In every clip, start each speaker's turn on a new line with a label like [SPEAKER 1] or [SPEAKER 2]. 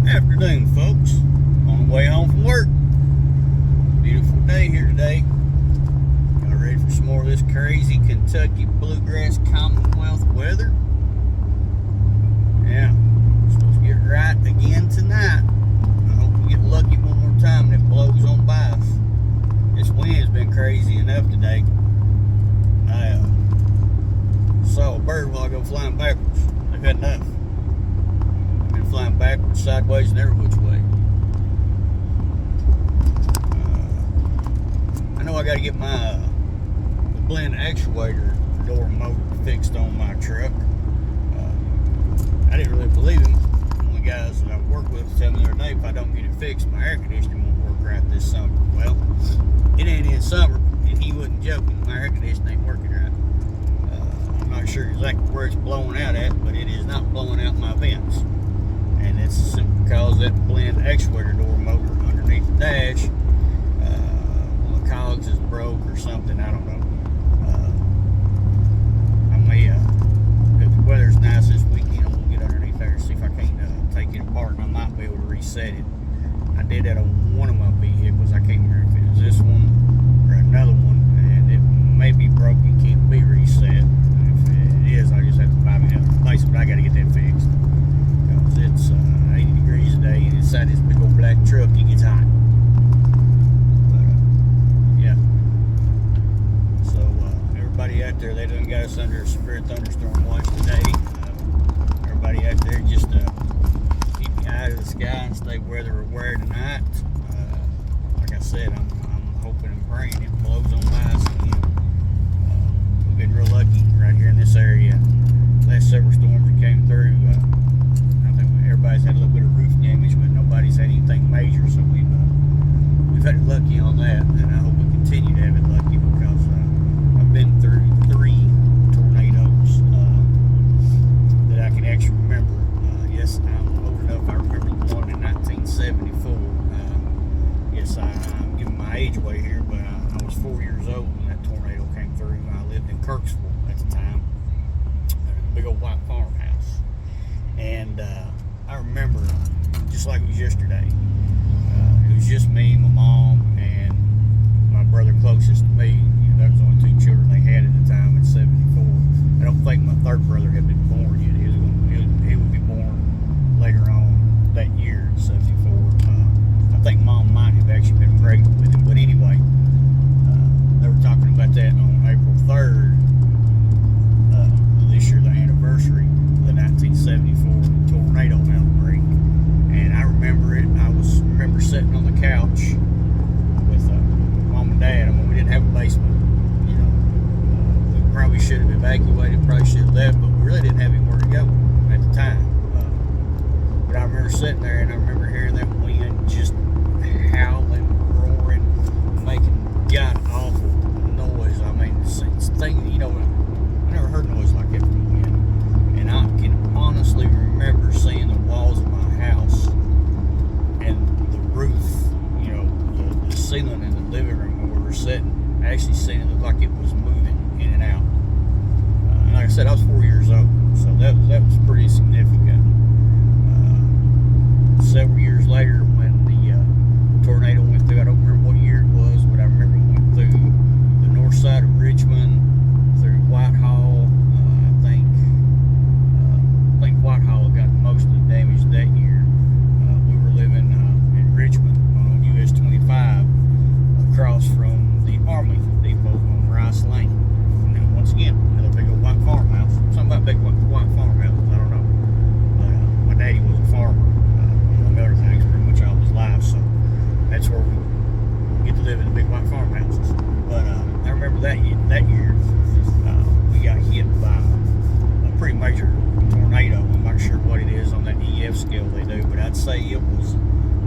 [SPEAKER 1] Afternoon, folks. On the way home from work. Beautiful day here today. Y'all ready for some more of this crazy Kentucky bluegrass Commonwealth weather? Yeah, supposed to get right again tonight. I hope we get lucky one more time and it blows on by us. This wind has been crazy enough today. I saw a bird while I go flying backwards. I've had enough. Been flying backwards, sideways, and every which way. I know I got to get my blend actuator door motor fixed on my truck. I didn't really believe him. One of the guys that I work with told me the other day, if I don't get it fixed, my air conditioning won't work right this summer. Well, it ain't in summer, and he wasn't joking. My air conditioning ain't working right. I'm not sure exactly where it's blowing out at, but it is not blowing out my vents. And it's simply because that blend actuator door motor underneath the dash, one of the cogs is broke or something. I don't know. I may, if the weather's nice this weekend, I'm gonna get underneath there and see if I can't take it apart, and I might be able to reset it. I did that on one of my vehicles. I can't remember if it was this one or another one, and it may be broken, can't be reset. If it is, I just have to buy me another replacement. But I got to get that fixed. It's 80 degrees a day, and inside this big old black truck, it gets hot. But, yeah. So, everybody out there, they done got us under a severe thunderstorm watch today. Everybody out there, just keep your eye to the sky and stay weather aware tonight. Like I said, I'm hoping and praying it blows on by us again. We've been real lucky right here in this area. Last several storms that came through, everybody's had a little bit of roof damage, but nobody's had anything major, so we've had it lucky on that, and I hope we continue to have it lucky because I've been through 3 tornadoes that I can actually remember. Yes, I'm old enough. I remember the one in 1974. Yes, I'm giving my age away here, but I was 4 years old when that tornado came through. I lived in Kirksville at the time, a big old white farmhouse, and I remember, just like it was yesterday, it was just me, my mom, and my brother closest to me. You know, that was the only 2 children they had at the time in '74. I don't think my third brother had been born yet. He would be born later on that year in '74. I think Mom might have actually been pregnant with him. But anyway, they were talking about that on April 3rd, this year, the anniversary of the 1974 tornado outbreak. And I remember it. I remember sitting on the couch with Mom and Dad. I mean, we didn't have a basement. You know, we probably should have evacuated, probably should have left, but we really didn't have anywhere to go at the time. But I remember sitting there, and I remember hearing that wind just howling, roaring, making god awful noise. I mean, it's thing, you know, I never heard noise like that from the wind. And I can honestly remember seeing the walls of my house and the roof, you know, the ceiling in the living room where we were sitting, actually seeing it look like it was moving in and out. And like I said, I was 4 years old, so that was pretty significant. Several years later, when the tornado went through, I don't remember what year it was, but I remember it went through the north side of Richmond, through Whitehall. I think Whitehall got most of the damage that year. We were living in Richmond on US 25 across from the Army Depot on Rice Lane. And then once again, another big old white farmhouse. Something about big white farmhouses, I don't know. But my daddy was a farmer, among other things, pretty much all his life. So that's where we get to live in the big white farmhouses. But I remember that year we got hit by a pretty major tornado. I'm not sure what it is on that EF scale they do, but I'd say it was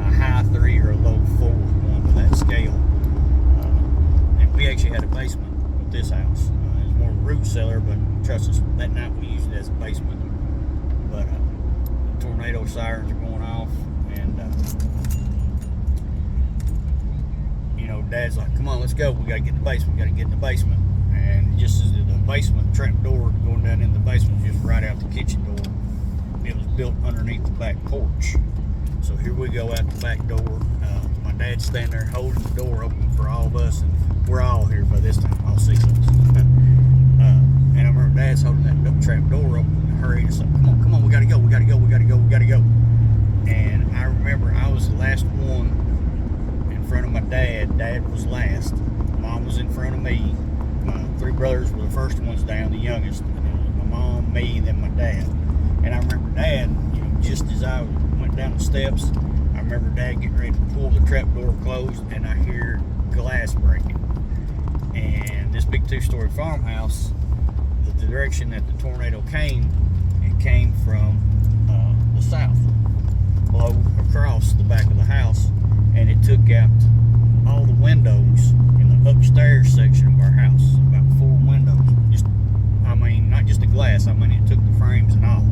[SPEAKER 1] a high 3 or a low 4 on to that scale. And we actually had a basement with this house. It was more of a root cellar, but trust us, that night we used it as a basement. But the tornado sirens are going off, and you know, Dad's like, "Come on, let's go. We gotta get in the basement. We gotta get in the basement." And just as the basement trap door going down in the basement, just right out the kitchen door, it was built underneath the back porch. So here we go out the back door. My dad's standing there holding the door open for all of us, and we're all here by this time, all 6 of us. And I remember Dad's holding that trap door open and hurrying and saying, come on, we gotta go. And I remember I was the last one in front of my dad. Dad was last. Mom was in front of me. My 3 brothers were the first ones down, the youngest. My mom, me, then my dad. And I remember Dad, just as I went down the steps, I remember Dad getting ready to pull the trap door closed, and I hear glass breaking. And this big 2-story farmhouse, the direction that the tornado came, it came from the south, blowed across the back of the house, and it took out all the windows in the upstairs section of our house. About 4 windows. Not just the glass. It took the frames and all.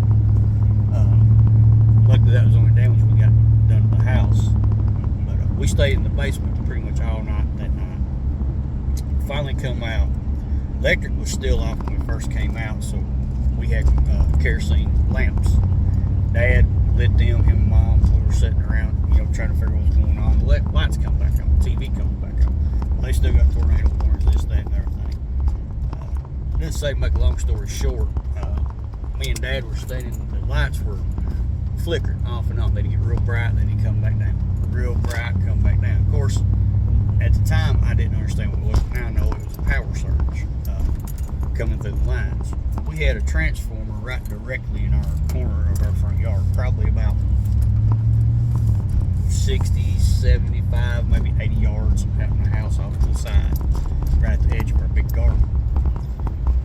[SPEAKER 1] Luckily, that was the only damage we got done to the house. But we stayed in the basement pretty much all night that night. Finally come out. Electric was still off when we first came out, so we had kerosene lamps. Dad lit them, him and Mom. We were sitting around, trying to figure out what's going on. The lights come back on, TV comes back on. They still got tornado warnings, this, that, and everything. Didn't say, make a long story short, me and Dad were standing, the lights were flickering off and on. They'd get real bright, then they'd come back down. Real bright, come back down. Of course, at the time, I didn't understand what it was. Now I know it was a power surge coming through the lines. We had a transformer right directly in our corner of our front yard, probably about 60, 75, maybe 80 yards out in the house off to the side, right at the edge of our big garden.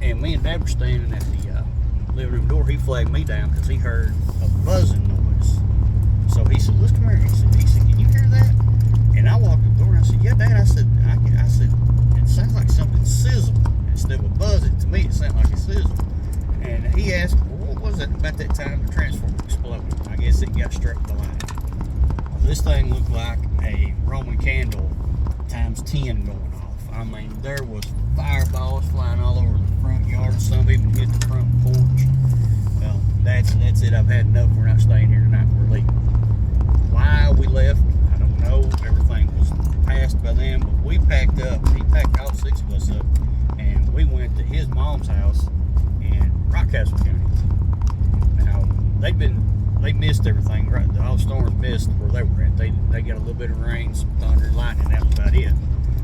[SPEAKER 1] And me and Dad were standing at the living room door. He flagged me down because he heard a buzzing noise. So he said, "Let's come here." He said, "Can you hear that?" And I walked to the door and I said, "Yeah, Dad." I said, "It sounds like something sizzled instead of a buzzing. To me, it sounded like a sizzle." And he asked, "Well, what was that about that time the transformer exploded?" I guess it got struck by lightning. Well, this thing looked like a Roman candle times 10 going off. There was fireballs flying all over the front yard. Some even hit the front porch. Well, that's it. I've had enough. We're not staying here tonight. We're leaving. Why we left, I don't know. Everything was passed by them, but we packed up. He packed all 6 of us up, and we went to his mom's house in Rockcastle County. Now, they missed everything. Right, all storms missed where they were at. They got a little bit of rain, some thunder, lightning. That was about it.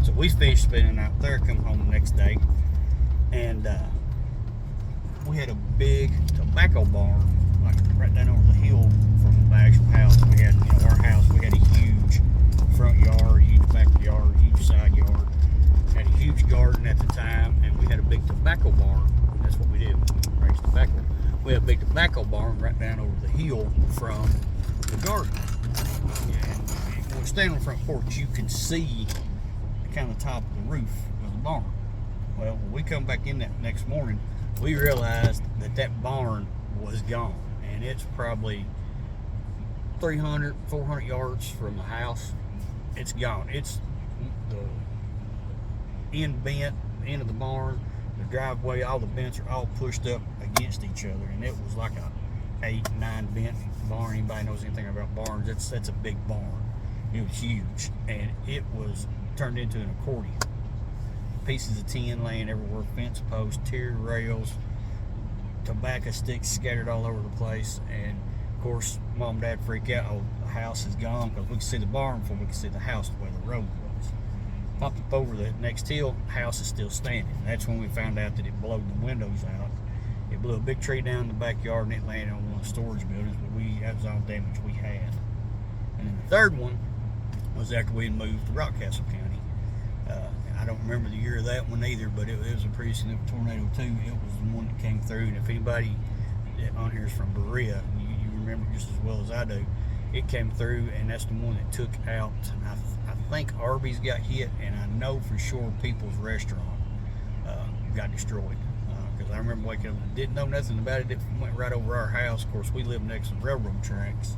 [SPEAKER 1] So we finished spending out there, come home the next day, and we had a big tobacco barn, like right down over the hill from the actual house. We had, our house, we had a huge front yard, huge backyard, huge side yard. We had a huge garden at the time, and we had a big tobacco barn. That's what we did, we raised tobacco. We had a big tobacco barn right down over the hill from the garden. And when we stand on the front porch, you can see kind of top of the roof of the barn. Well, when we come back in that next morning, we realized that barn was gone, and it's probably 300, 400 yards from the house. It's gone. It's the end bent, the end of the barn, the driveway, all the bents are all pushed up against each other, and it was like a 8, 9 bent barn. Anybody knows anything about barns, that's a big barn. It was huge, and it was turned into an accordion. Pieces of tin laying everywhere, fence posts, tier rails, tobacco sticks scattered all over the place. And of course, Mom and Dad freak out. Oh, the house is gone, because we could see the barn before we could see the house the way the road was. Popped up over the next hill, house is still standing. That's when we found out that it blew the windows out. It blew a big tree down in the backyard, and it landed on one of the storage buildings, but that was all damage we had. And then the third one was after we had moved to Rockcastle County. I don't remember the year of that one either, but it was a pretty significant tornado too. It was the one that came through, and if anybody on here is from Berea, you remember just as well as I do. It came through, and that's the one that took out, I think Arby's got hit, and I know for sure People's Restaurant got destroyed. Because I remember waking up and didn't know nothing about it. It went right over our house. Of course, we live next to railroad tracks.